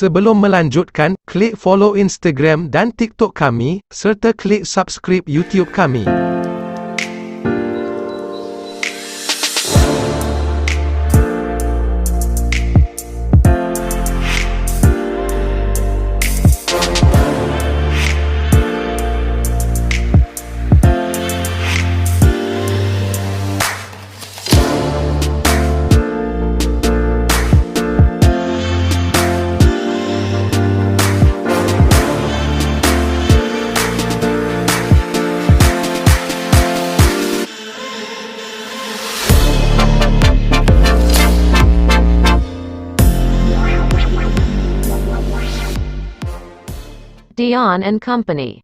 Sebelum melanjutkan, klik follow Instagram dan TikTok kami, serta klik subscribe YouTube kami. Dion and Company.